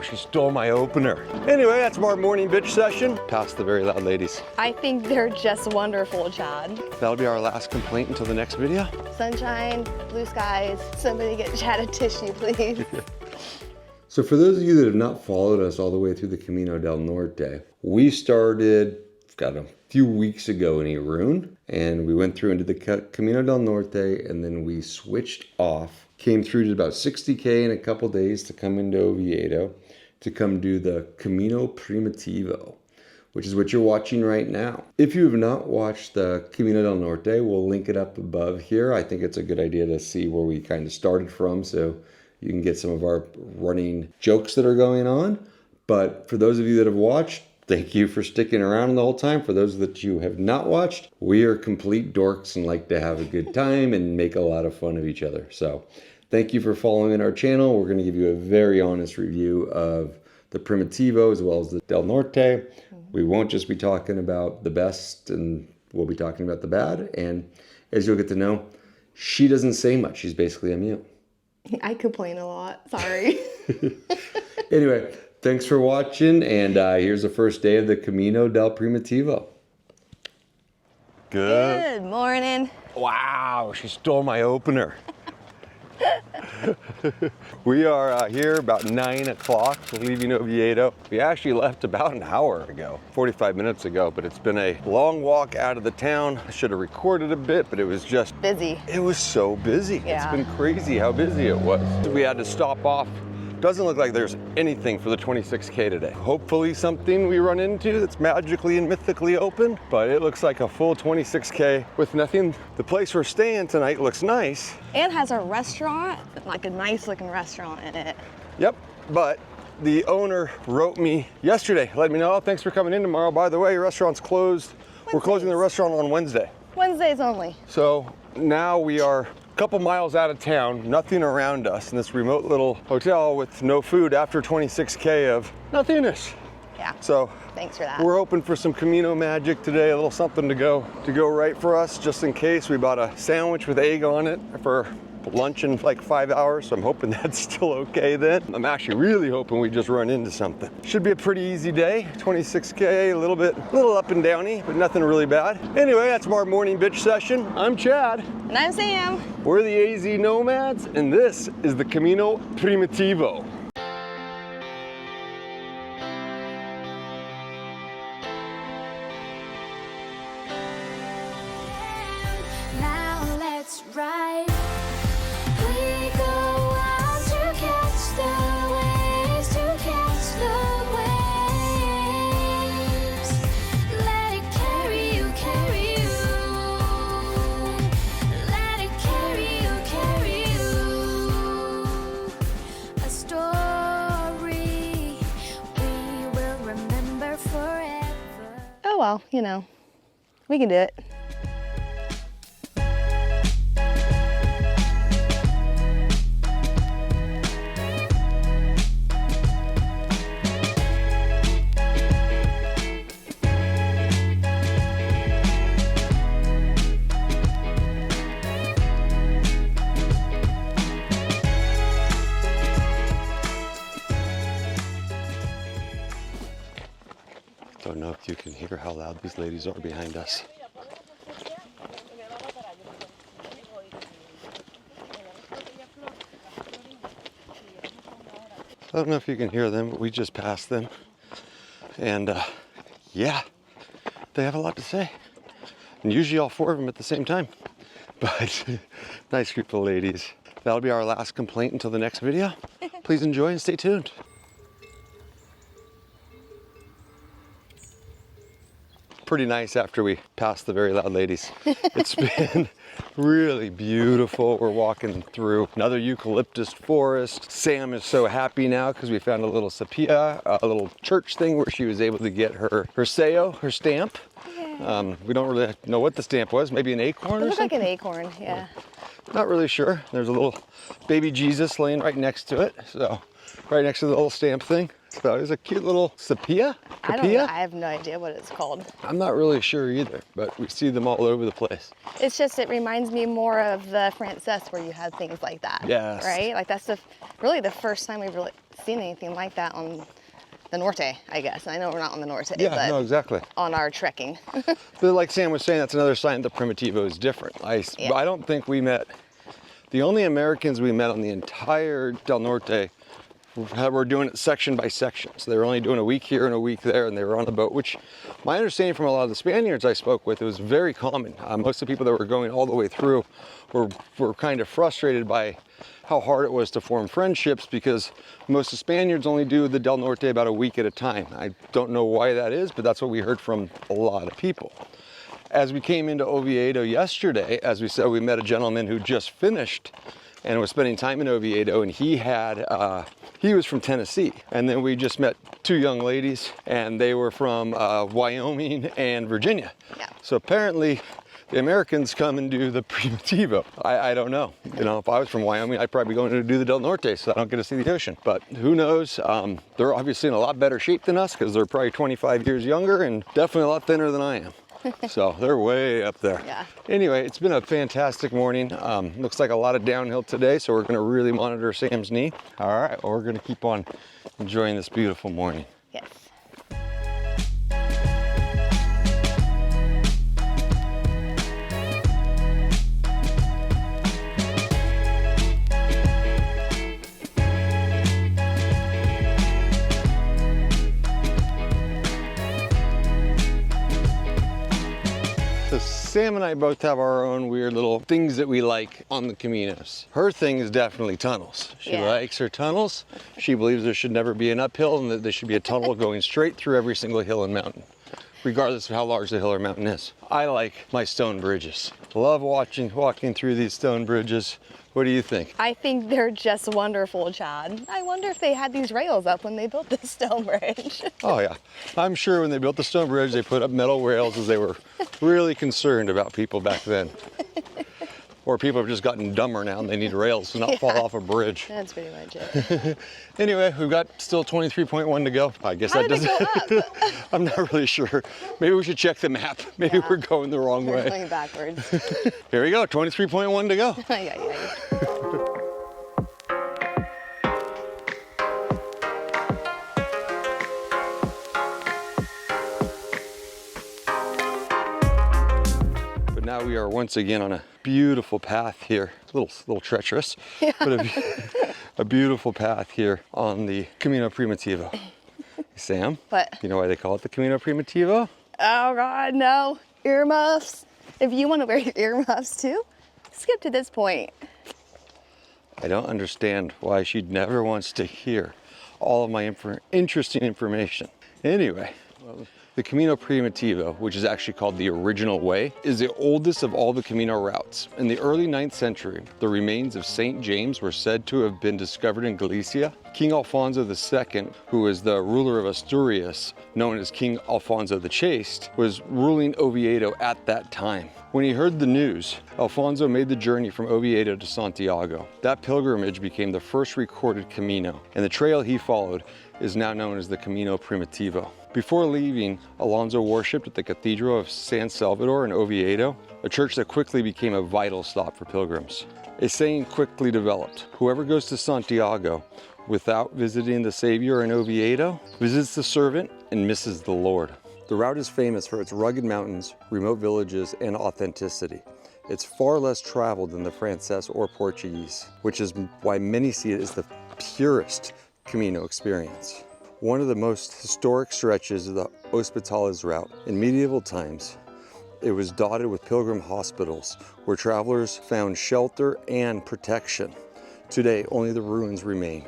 she stole my opener. Anyway, that's our morning bitch session. Past the very loud ladies. I think they're just wonderful, Chad. That'll be our last complaint until the next video. Sunshine, blue skies. Somebody get Chad a tissue, please. So for those of you that have not followed us all the way through the Camino del Norte, we started, a few weeks ago in Irún, and we went through into the Camino del Norte, and then we switched off, came through to about 60K in a couple days to come into Oviedo to come do the Camino Primitivo, which is what you're watching right now. If you have not watched the Camino del Norte, we'll link it up above here. I think it's a good idea to see where we kind of started from, so you can get some of our running jokes that are going on. But for those of you that have watched, thank you for sticking around the whole time. For those that you have not watched, we are complete dorks and like to have a good time and make a lot of fun of each other. So thank you for following our channel. We're going to give you a very honest review of the Primitivo as well as the Del Norte. We won't just be talking about the best, and we'll be talking about the bad. And as you'll get to know, she doesn't say much. She's basically a mute. I complain a lot, sorry. Anyway, thanks for watching, and here's the first day of the Camino del Primitivo. Good morning. Wow, she stole my opener. We are here about 9 o'clock, leaving Oviedo. We actually left about an hour ago, 45 minutes ago, but it's been a long walk out of the town. I should have recorded a bit, but it was just Busy. It was so busy. Yeah. It's been crazy how busy it was. We had to stop off. Doesn't look like there's anything for the 26K today. Hopefully something we run into that's magically and mythically open, but it looks like a full 26K with nothing. The place we're staying tonight looks nice. And has a restaurant, like a nice looking restaurant in it. Yep, but the owner wrote me yesterday, let me know, oh, thanks for coming in tomorrow. By the way, your restaurant's closed. We're closing the restaurant on Wednesday. Wednesdays only. So now we are a couple miles out of town, nothing around us in this remote little hotel with no food after 26K of nothingness. Yeah. So thanks for that. We're hoping for some Camino magic today, a little something to go right for us, just in case. We bought a sandwich with egg on it for lunch in like 5 hours, so I'm hoping that's still okay then. I'm actually really hoping we just run into something. Should be a pretty easy day, 26K, a little up and downy, but nothing really bad. Anyway, that's our morning bitch session. I'm Chad. And I'm Sam. We're the AZ Nomads, and this is the Camino Primitivo. Now let's ride. We go out to catch the waves, Let it carry you, carry you. Let it carry you, A story we will remember forever. Oh well, you know, we can do it. Don't know if you can hear how loud these ladies are behind us. I don't know if you can hear them, but we just passed them. And yeah, they have a lot to say. And usually all 4 of them at the same time. But nice group of ladies. That'll be our last complaint until the next video. Please enjoy and stay tuned. Pretty nice after we passed the very loud ladies. It's been really beautiful. We're walking through another eucalyptus forest. Sam is so happy now because we found a little sapia, a little church thing where she was able to get her sello, her stamp. Yeah. We don't really know what the stamp was, maybe an acorn or something? It looked like an acorn, yeah. Not really sure. There's a little baby Jesus laying right next to it. So right next to the little stamp thing. So it's a cute little sepia. I don't know. Capilla? I have no idea what it's called. I'm not really sure either, but we see them all over the place. It's just, it reminds me more of the Frances where you had things like that. Yes. Right? Like that's really the first time we've really seen anything like that on the Norte, I guess. I know we're not on the Norte, Yeah, but no, exactly. on our trekking. But like Sam was saying, that's another sign that Primitivo is different. I don't think we met, the only Americans we met on the entire Del Norte were doing it section by section. So they were only doing a week here and a week there, and they were on the boat, which my understanding from a lot of the Spaniards I spoke with, it was very common. Most of the people that were going all the way through were kind of frustrated by how hard it was to form friendships, because most of the Spaniards only do the Del Norte about a week at a time. I don't know why that is, but that's what we heard from a lot of people. As we came into Oviedo yesterday, as we said, we met a gentleman who just finished and was spending time in Oviedo, and he was from Tennessee. And then we just met two young ladies, and they were from Wyoming and Virginia. Yeah. So apparently the Americans come and do the Primitivo. I don't know. You know, if I was from Wyoming, I'd probably be going to do the Del Norte, so I don't get to see the ocean. But who knows? They're obviously in a lot better shape than us, because they're probably 25 years younger and definitely a lot thinner than I am. So they're way up there. Yeah. Anyway, it's been a fantastic morning. Looks like a lot of downhill today, so we're gonna really monitor Sam's knee. All right, well, we're gonna keep on enjoying this beautiful morning. Yes. So Sam and I both have our own weird little things that we like on the Caminos. Her thing is definitely tunnels. She Yeah. likes her tunnels. She believes there should never be an uphill, and that there should be a tunnel going straight through every single hill and mountain, regardless of how large the hill or mountain is. I like my stone bridges. Love walking through these stone bridges. What do you think? I think they're just wonderful, Chad. I wonder if they had these rails up when they built this stone bridge. Oh yeah, I'm sure when they built the stone bridge, they put up metal rails, as they were really concerned about people back then. Or people have just gotten dumber now and they need rails to not fall off a bridge. That's pretty much it. Anyway, we've got still 23.1 to go. I guess How that did it doesn't, go up? I'm not really sure. Maybe we should check the map. Maybe Yeah. we're going the wrong We're way. going backwards. Here we go, 23.1 to go. Ay, ay, ay. But now we are once again on a beautiful path here. It's a little treacherous, but a beautiful path here on the Camino Primitivo. Sam, What? you know why they call it the Camino Primitivo? Oh God, no. Earmuffs. If you want to wear your earmuffs too, skip to this point. I don't understand why she never wants to hear all of my interesting information. Anyway, the Camino Primitivo, which is actually called the Original Way, is the oldest of all the Camino routes. In the early 9th century, the remains of St. James were said to have been discovered in Galicia. King Alfonso II, who was the ruler of Asturias, known as King Alfonso the Chaste, was ruling Oviedo at that time. When he heard the news, Alfonso made the journey from Oviedo to Santiago. That pilgrimage became the first recorded Camino, and the trail he followed is now known as the Camino Primitivo. Before leaving, Alonso worshipped at the Cathedral of San Salvador in Oviedo, a church that quickly became a vital stop for pilgrims. A saying quickly developed: whoever goes to Santiago without visiting the Savior in Oviedo visits the servant and misses the Lord. The route is famous for its rugged mountains, remote villages, and authenticity. It's far less traveled than the Frances or Portuguese, which is why many see it as the purest Camino experience. One of the most historic stretches of the Hospitales route. In medieval times, it was dotted with pilgrim hospitals where travelers found shelter and protection. Today, only the ruins remain,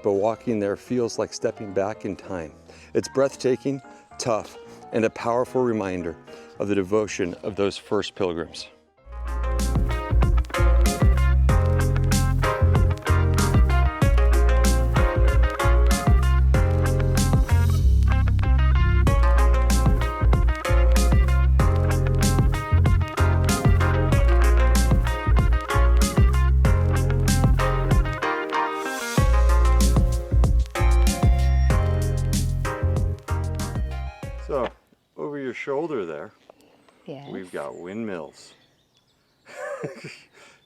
but walking there feels like stepping back in time. It's breathtaking, tough, and a powerful reminder of the devotion of those first pilgrims. we've got windmills.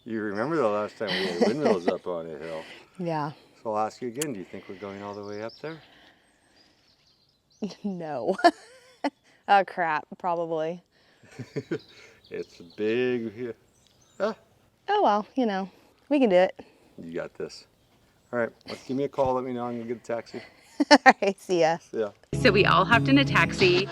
You remember the last time we had windmills up on a hill? Yeah. So I'll ask you again, do you think we're going all the way up there? No. Oh crap, probably. It's a big... Ah, Oh well, you know, we can do it. you got this. All right, let's give me a call. Let me know. I'm gonna get a taxi. All right, see ya. Yeah. So we all hopped in a taxi.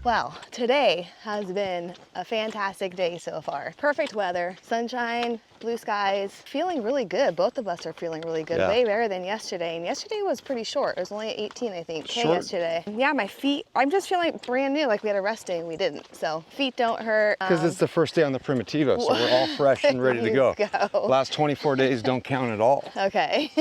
Well, today has been a fantastic day so far. Perfect weather, sunshine, blue skies, feeling really good. Both of us are feeling really good, Yeah. way better than yesterday. And yesterday was pretty short. It was only 18, I think, K Short. yesterday. Yeah, my feet, I'm just feeling brand new, like we had a rest day and we didn't. So feet don't hurt. Because it's the first day on the Primitivo, so we're all fresh and ready to go. Let's go. Last 24 days don't count at all. Okay.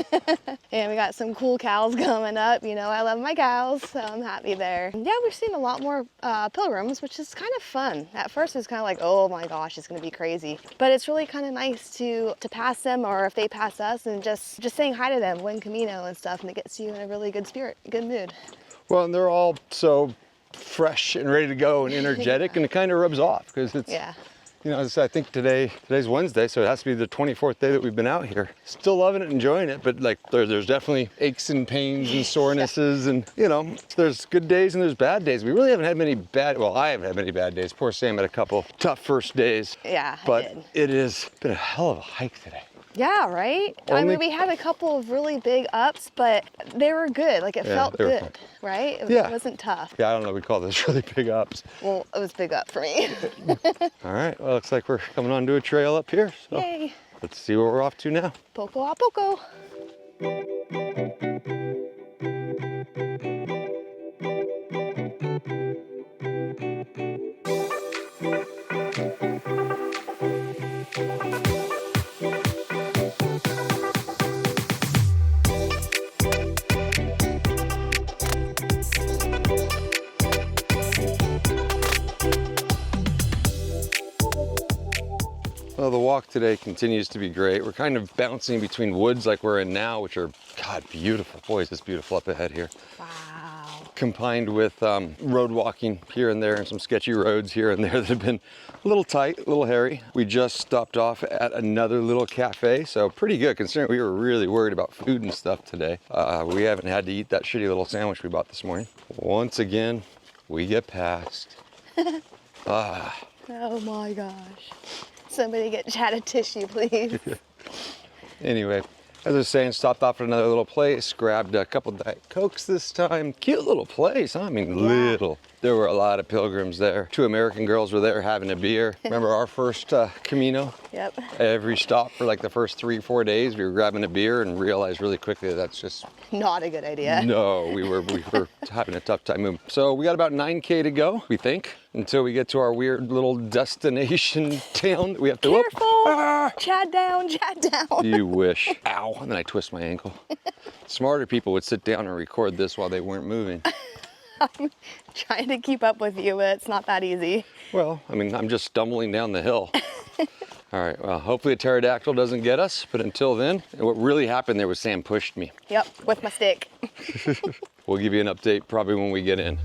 And we got some cool cows coming up. You know, I love my cows, so I'm happy there. Yeah, we're seeing a lot more pilgrims, which is kind of fun. At first, it's kind of like, oh my gosh, it's gonna be crazy. But it's really kind of nice to pass them, or if they pass us, and just saying hi to them, Buen Camino and stuff, and it gets you in a really good spirit, good mood. Well, and they're all so fresh and ready to go and energetic, and it kind of rubs off because it's, Yeah. you know, I think today's Wednesday, so it has to be the 24th day that we've been out here. Still loving it, enjoying it, but like there's definitely aches and pains and sorenesses, and you know, there's good days and there's bad days. We really haven't had many well, I haven't had many bad days. Poor Sam had a couple tough first days. Yeah, I But did. it has been a hell of a hike today. Yeah, right? I Only- mean, we had a couple of really big ups, but they were good. Like, it Yeah, felt they were good, fun. right? Yeah. It wasn't tough. Yeah, I don't know, we call those really big ups. Well, it was big up for me. All right, well, looks like we're coming onto a trail up here. So Yay. let's see what we're off to now. Poco a poco. Well, the walk today continues to be great. We're kind of bouncing between woods like we're in now, which are, God, beautiful. Boy, is this beautiful up ahead here. Wow. Combined with road walking here and there and some sketchy roads here and there that have been a little tight, a little hairy. We just stopped off at another little cafe, so pretty good considering we were really worried about food and stuff today. We haven't had to eat that shitty little sandwich we bought this morning. Once again, we get passed. Oh my gosh. Somebody get Chad a tissue, please. Anyway, as I was saying, stopped off at another little place, grabbed a couple Diet Cokes this time. Cute little place, huh? I mean, little. There were a lot of pilgrims there. 2 American girls were there having a beer. Remember our first Camino? Yep. Every stop for like the first 3-4 days, we were grabbing a beer and realized really quickly that that's just, Not a good idea. no, we were having a tough time moving. So we got about 9K to go, we think, until we get to our weird little destination town that we have to Careful. Ah! Chad down, Chad down. You wish. Ow, and then I twist my ankle. Smarter people would sit down and record this while they weren't moving. Trying to keep up with you, but it's not that easy. Well, I mean, I'm just stumbling down the hill. All right, well, hopefully a pterodactyl doesn't get us, but until then, what really happened there was Sam pushed me. Yep, with my stick. We'll give you an update probably when we get in.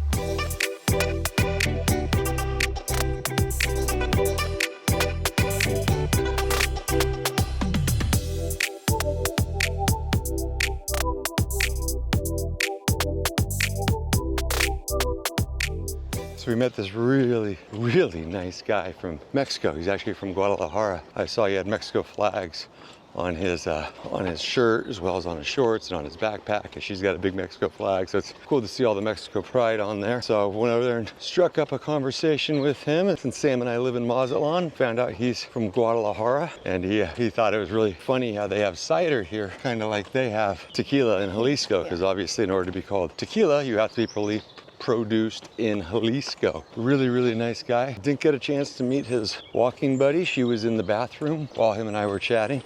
So we met this really, really nice guy from Mexico. He's actually from Guadalajara. I saw he had Mexico flags on his shirt as well as on his shorts and on his backpack, and she's got a big Mexico flag, so it's cool to see all the Mexico pride on there. So I went over there and struck up a conversation with him, and since Sam and I live in Mazatlan, found out he's from Guadalajara, and he thought it was really funny how they have cider here, kind of like they have tequila in Jalisco, because obviously in order to be called tequila, you have to be produced in Jalisco. Really, really nice guy. Didn't get a chance to meet his walking buddy. She was in the bathroom while him and I were chatting,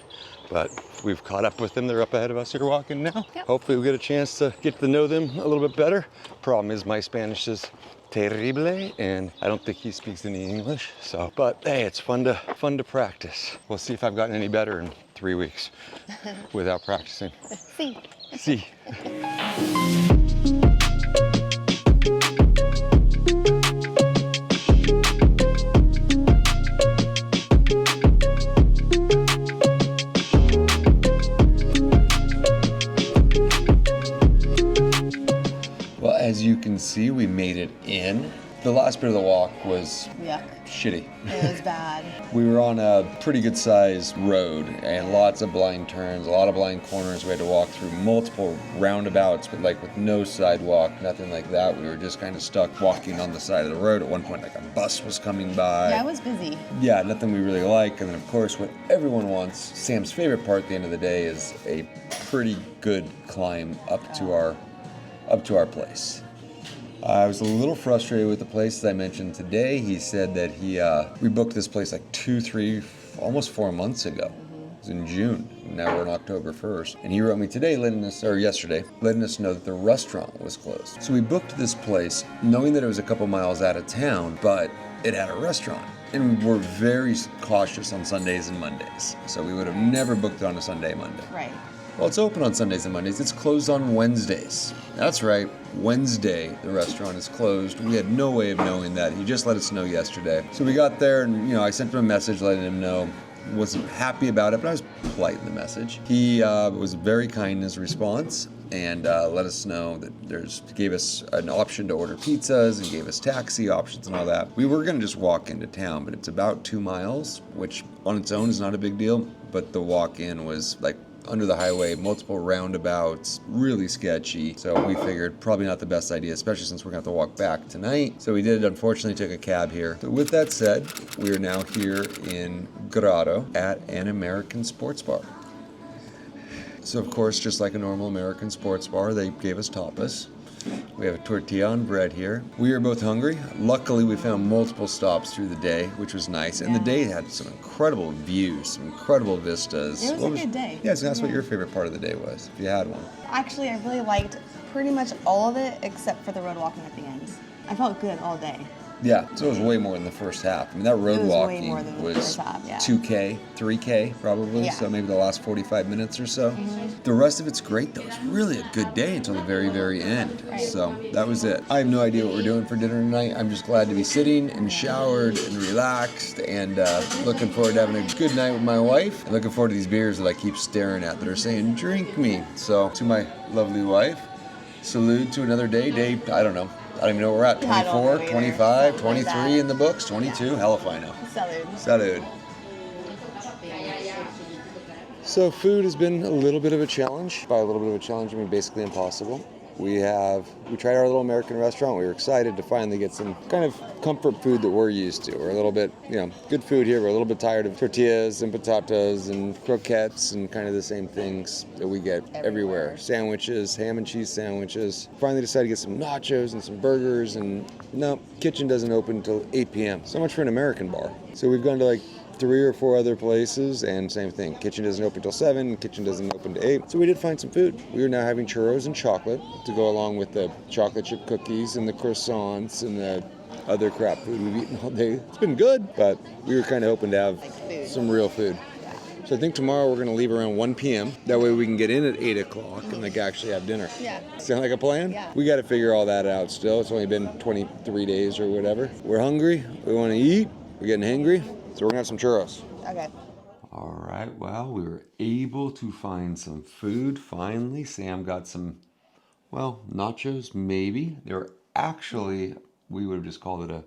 but we've caught up with them. They're up ahead of us here walking now. Yep. Hopefully we'll get a chance to get to know them a little bit better. Problem is my Spanish is terrible, and I don't think he speaks any English. So, but hey, it's fun to practice. We'll see if I've gotten any better in 3 weeks without practicing. See. See. Well, as you can see, we made it in. The last bit of the walk was Yuck. shitty. It was bad. We were on a pretty good sized road and lots of blind turns, a lot of blind corners. We had to walk through multiple roundabouts, but like with no sidewalk, nothing like that. We were just kind of stuck walking on the side of the road. At one point, like a bus was coming by. Yeah, it was busy. Yeah, nothing we really like. And then of course, what everyone wants, Sam's favorite part at the end of the day, is a pretty good climb up to our place. I was a little frustrated with the place that I mentioned today. He said that we booked this place like 2, 3, almost 4 months ago. It was in June. Now we're on October 1st. And he wrote me yesterday, letting us know that the restaurant was closed. So we booked this place knowing that it was a couple miles out of town, but it had a restaurant. And we're very cautious on Sundays and Mondays. So we would have never booked it on a Sunday, Monday. Right. Well, it's open on Sundays and Mondays. It's closed on Wednesdays. That's right. Wednesday, the restaurant is closed. We had no way of knowing that. He just let us know yesterday. So we got there and, I sent him a message letting him know. Wasn't happy about it, but I was polite in the message. He was very kind in his response and let us know that gave us an option to order pizzas and gave us taxi options and all that. We were going to just walk into town, but it's about 2 miles, which on its own is not a big deal. But the walk-in was like under the highway, multiple roundabouts, really sketchy. So we figured probably not the best idea, especially since we're going to have to walk back tonight. So we did, unfortunately, took a cab here. So with that said, we are now here in Grado at an American sports bar. So of course, just like a normal American sports bar, they gave us tapas. We have a tortilla on bread here. We are both hungry. Luckily, we found multiple stops through the day, which was nice. And the day had some incredible views, some incredible vistas. It was a good day. Yeah, so that's what your favorite part of the day was, if you had one. Actually, I really liked pretty much all of it except for the road walking at the end. I felt good all day. Yeah, so it was way more in the first half. I mean, that road It was way walking more than the was first half, yeah. 2K, 3K probably, Yeah. so maybe the last 45 minutes or so. The rest of it's great though. It's really a good day until the very, very end. So that was it. I have no idea what we're doing for dinner tonight. I'm just glad to be sitting and showered and relaxed and looking forward to having a good night with my wife. And looking forward to these beers that I keep staring at that are saying, drink me. So to my lovely wife, salute to another day. I don't know. I don't even know where we're at. I don't 24, know either. 25, Something like 23 that. in the books, 22. Hell if I know. Salud. Salud. So food has been a little bit of a challenge. By a little bit of a challenge, I mean basically impossible. We tried our little American restaurant. We were excited to finally get some kind of comfort food that we're used to. We're a little bit, good food here. We're a little bit tired of tortillas and patatas and croquettes and kind of the same things that we get everywhere. Sandwiches, ham and cheese sandwiches. Finally decided to get some nachos and some burgers, and no, kitchen doesn't open until 8 p.m. So much for an American bar. So we've gone to like 3 or 4 other places, and same thing. Kitchen doesn't open till 7, kitchen doesn't open to 8. So we did find some food. We are now having churros and chocolate to go along with the chocolate chip cookies and the croissants and the other crap food we've eaten all day. It's been good, but we were kind of hoping to have some real food. So I think tomorrow we're going to leave around 1 p.m. That way we can get in at 8 o'clock and actually have dinner. Yeah. Sound like a plan? Yeah. We got to figure all that out still. It's only been 23 days or whatever. We're hungry. We want to eat. We're getting hangry. So we're going to have some churros. Okay. All right, well, we were able to find some food finally. Sam got some, nachos, maybe. They were actually, we would have just called it a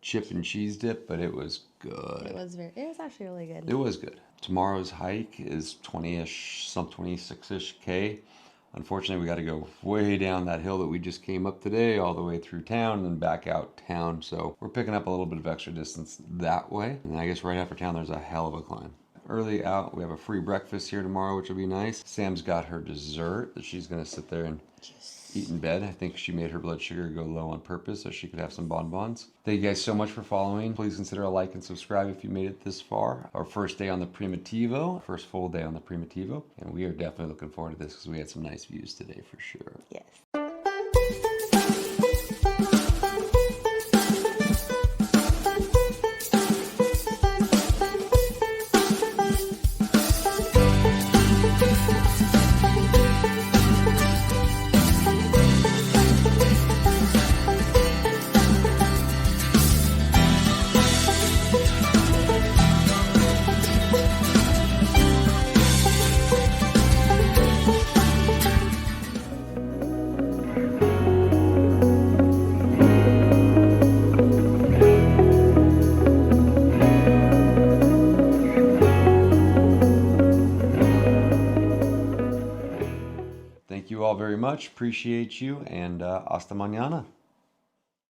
chip and cheese dip, but it was good. It was actually really good. It was good. Tomorrow's hike is 26-ish K. Unfortunately, we got to go way down that hill that we just came up today, all the way through town and then back out town. So we're picking up a little bit of extra distance that way. And I guess right after town, there's a hell of a climb. Early out, we have a free breakfast here tomorrow, which will be nice. Sam's got her dessert that she's going to sit there and eat in bed. I think she made her blood sugar go low on purpose so she could have some bonbons. Thank you guys so much for following. Please consider a like and subscribe if you made it this far. Our first day on the Primitivo, first full day on the Primitivo. And we are definitely looking forward to this because we had some nice views today for sure. Yes. Thank you all very much. Appreciate you, and hasta mañana.